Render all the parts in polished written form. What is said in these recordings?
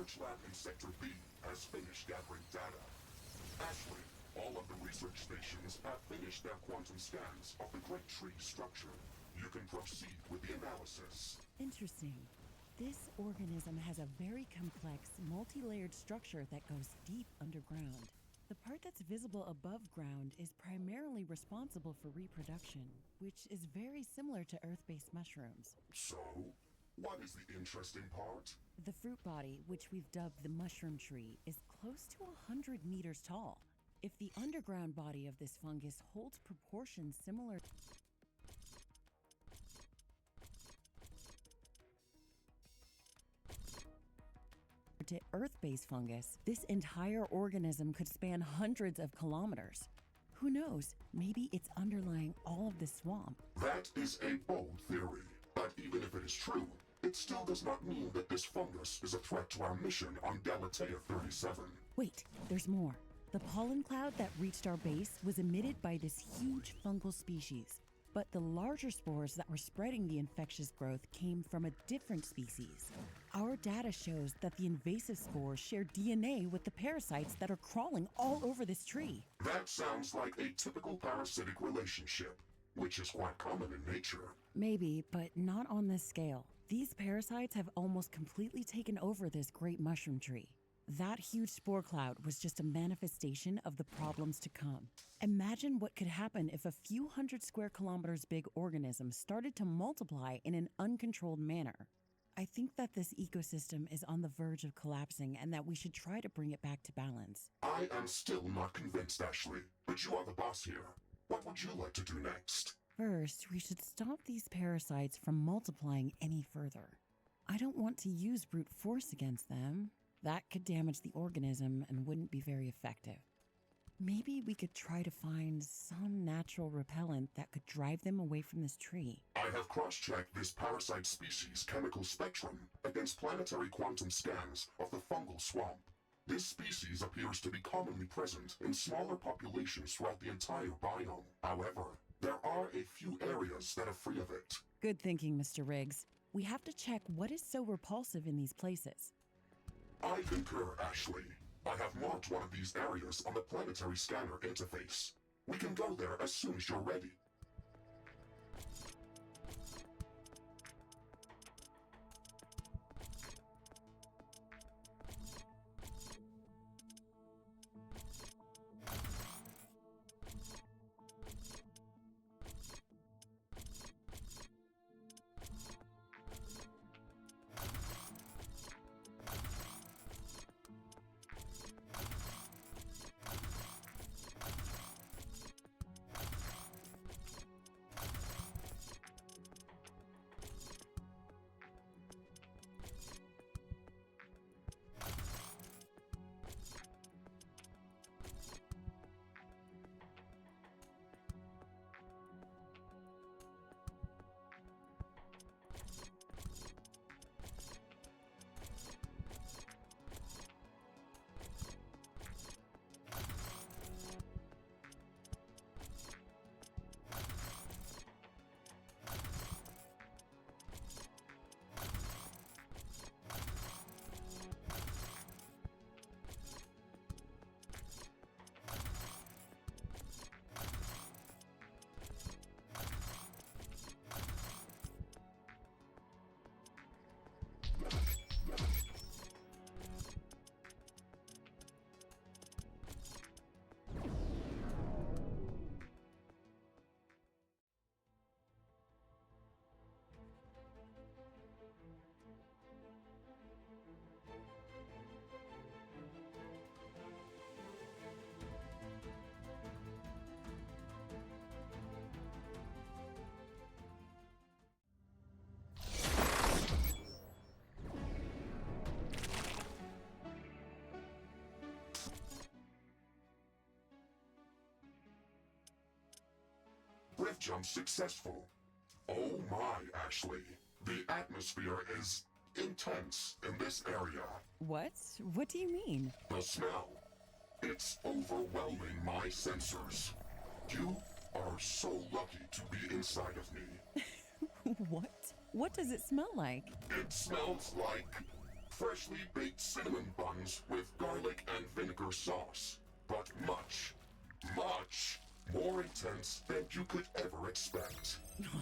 research lab in Sector B has finished gathering data. Ashley, all of the research stations have finished their quantum scans of the Great Tree structure. You can proceed with the analysis. Interesting. This organism has a very complex, multi-layered structure that goes deep underground. The part that's visible above ground is primarily responsible for reproduction, which is very similar to Earth-based mushrooms. So, what is the interesting part? The fruit body, which we've dubbed the mushroom tree, is close to 100 meters tall. If the underground body of this fungus holds proportions similar to Earth-based fungus, this entire organism could span hundreds of kilometers. Who knows, maybe it's underlying all of this swamp. That is a bold theory, but even if it is true, it still does not mean that this fungus is a threat to our mission on Galatea 37. Wait, there's more. The pollen cloud that reached our base was emitted by this huge fungal species. But the larger spores that were spreading the infectious growth came from a different species. Our data shows that the invasive spores share DNA with the parasites that are crawling all over this tree. That sounds like a typical parasitic relationship, which is quite common in nature. Maybe, but not on this scale. These parasites have almost completely taken over this great mushroom tree. That huge spore cloud was just a manifestation of the problems to come. Imagine what could happen if a few hundred square kilometers big organisms started to multiply in an uncontrolled manner. I think that this ecosystem is on the verge of collapsing and that we should try to bring it back to balance. I am still not convinced, Ashley, but you are the boss here. What would you like to do next? First, we should stop these parasites from multiplying any further. I don't want to use brute force against them. That could damage the organism and wouldn't be very effective. Maybe we could try to find some natural repellent that could drive them away from this tree. I have cross-checked this parasite species' chemical spectrum against planetary quantum scans of the fungal swamp. This species appears to be commonly present in smaller populations throughout the entire biome. However, there are a few areas that are free of it. Good thinking, Mr. Riggs. We have to check what is so repulsive in these places. I concur, Ashley. I have marked one of these areas on the planetary scanner interface. We can go there as soon as you're ready. Rift jump successful. Oh my, Ashley. The atmosphere is intense in this area. What? What do you mean? The smell. It's overwhelming my sensors. You are so lucky to be inside of me. What? What does it smell like? It smells like Freshly baked cinnamon buns with garlic and vinegar sauce. But much, much more intense than you could ever expect.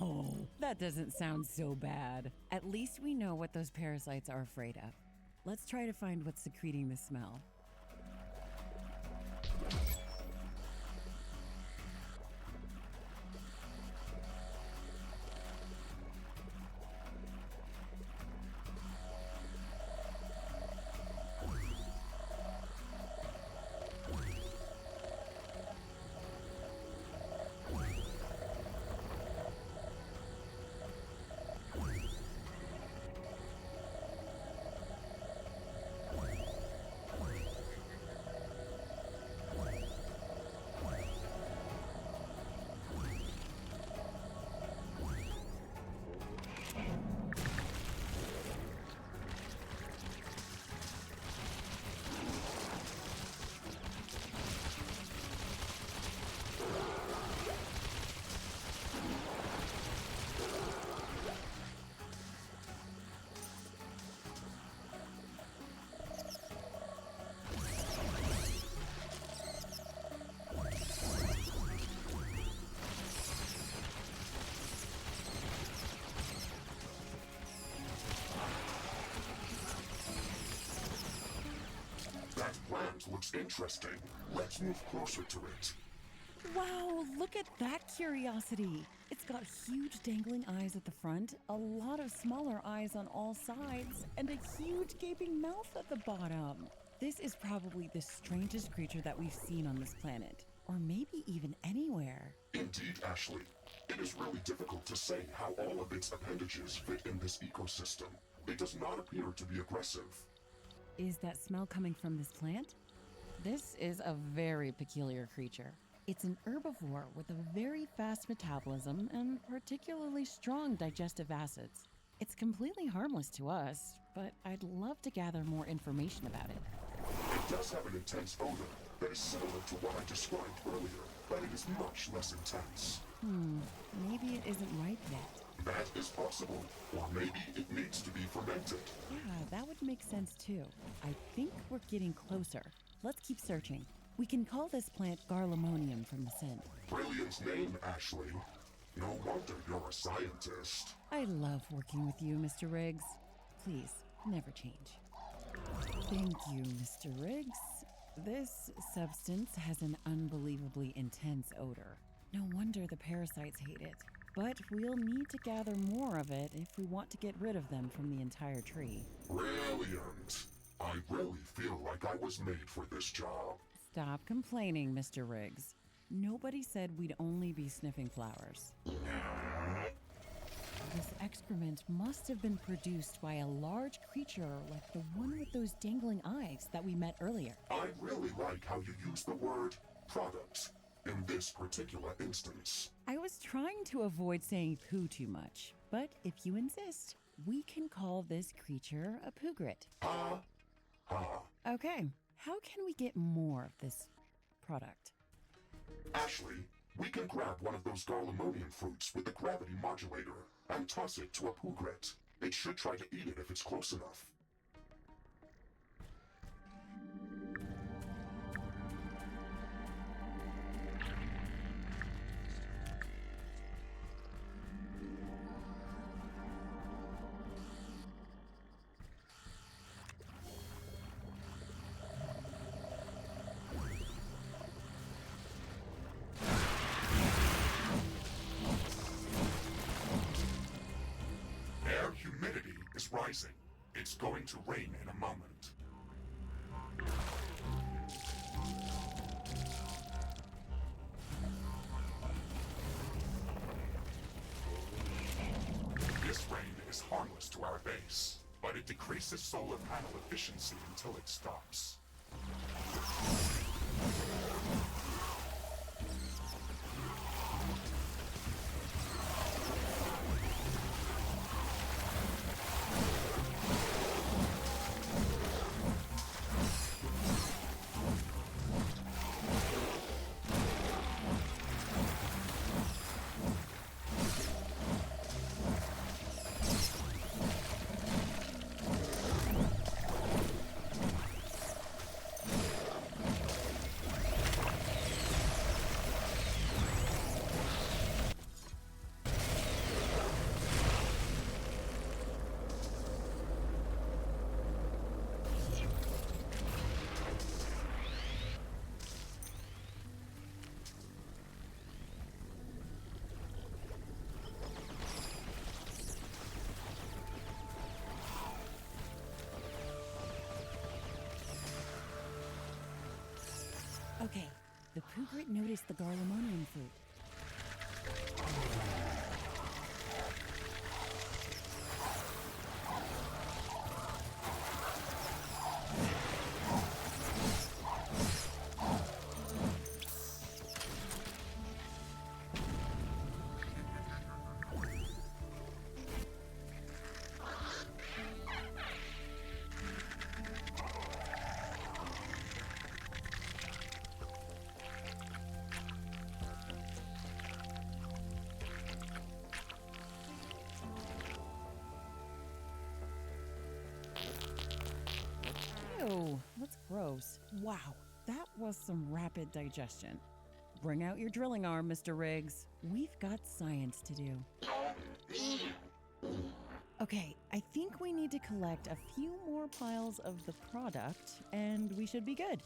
Oh, that doesn't sound so bad. At least we know what those parasites are afraid of. Let's try to find what's secreting the smell. That plant looks interesting. Let's move closer to it. Wow, look at that curiosity. It's got huge dangling eyes at the front, a lot of smaller eyes on all sides, and a huge gaping mouth at the bottom. This is probably the strangest creature that we've seen on this planet, or maybe even anywhere. Indeed, Ashley. It is really difficult to say how all of its appendages fit in this ecosystem. It does not appear to be aggressive. Is that smell coming from this plant? This is a very peculiar creature. It's an herbivore with a very fast metabolism and particularly strong digestive acids. It's completely harmless to us, but I'd love to gather more information about it. It does have an intense odor that is similar to what I described earlier, but it is much less intense. Maybe it isn't ripe yet. That is possible. Or maybe it needs to be fermented. Yeah, that would make sense too. I think we're getting closer. Let's keep searching. We can call this plant Garlemonium from the scent. Brilliant name, Ashley. No wonder you're a scientist. I love working with you, Mr. Riggs. Please, never change. Thank you, Mr. Riggs. This substance has an unbelievably intense odor. No wonder the parasites hate it. But we'll need to gather more of it if we want to get rid of them from the entire tree. Brilliant. I really feel like I was made for this job. Stop complaining, Mr. Riggs. Nobody said we'd only be sniffing flowers. This excrement must have been produced by a large creature like the one with those dangling eyes that we met earlier. I really like how you use the word product in this particular instance. I was trying to avoid saying poo too much, but if you insist, we can call this creature a poogrit. Okay, how can we get more of this product? Ashley, we can grab one of those Garlemonian fruits with the gravity modulator and toss it to a poogret. It should try to eat it if it's close enough. Humidity is rising. It's going to rain in a moment. This rain is harmless to our base, but it decreases solar panel efficiency until it stops. Okay, the Pugrit noticed the Garlemonian fruit. Ew, that's gross. Wow, that was some rapid digestion. Bring out your drilling arm, Mr. Riggs. We've got science to do. Okay, I think we need to collect a few more piles of the product, and we should be good.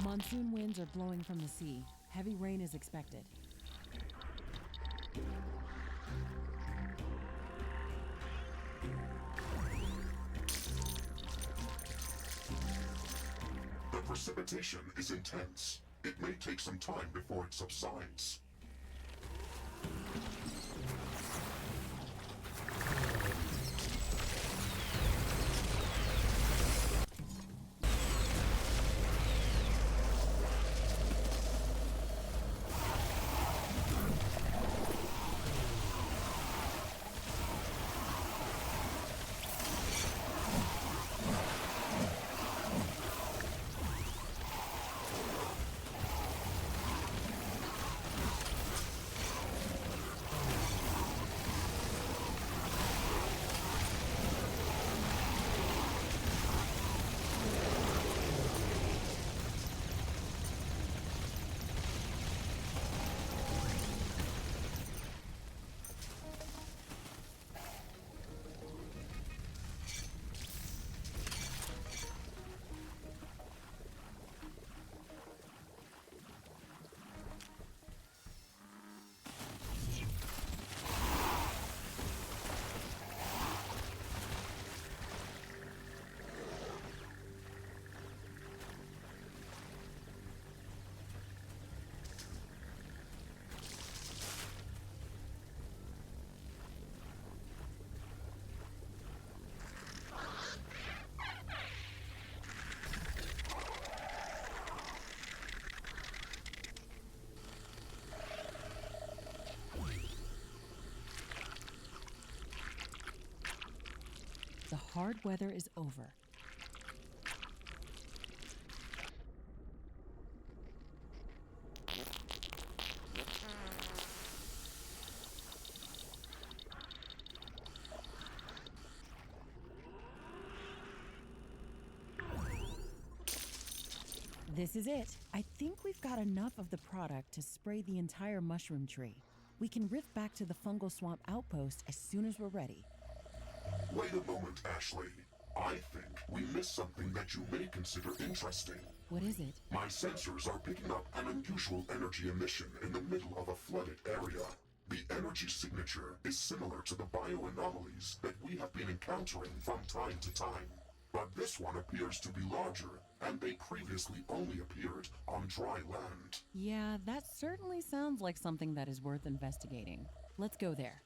Monsoon winds are blowing from the sea. Heavy rain is expected. The precipitation is intense. It may take some time before it subsides. hard weather is over. This is it. I think we've got enough of the product to spray the entire mushroom tree. We can rift back to the fungal swamp outpost as soon as we're ready. Wait a moment, Ashley. I think we missed something that you may consider interesting. What is it? My sensors are picking up an unusual energy emission in the middle of a flooded area. The energy signature is similar to the bioanomalies that we have been encountering from time to time. But this one appears to be larger, and they previously only appeared on dry land. Yeah, that certainly sounds like something that is worth investigating. Let's go there.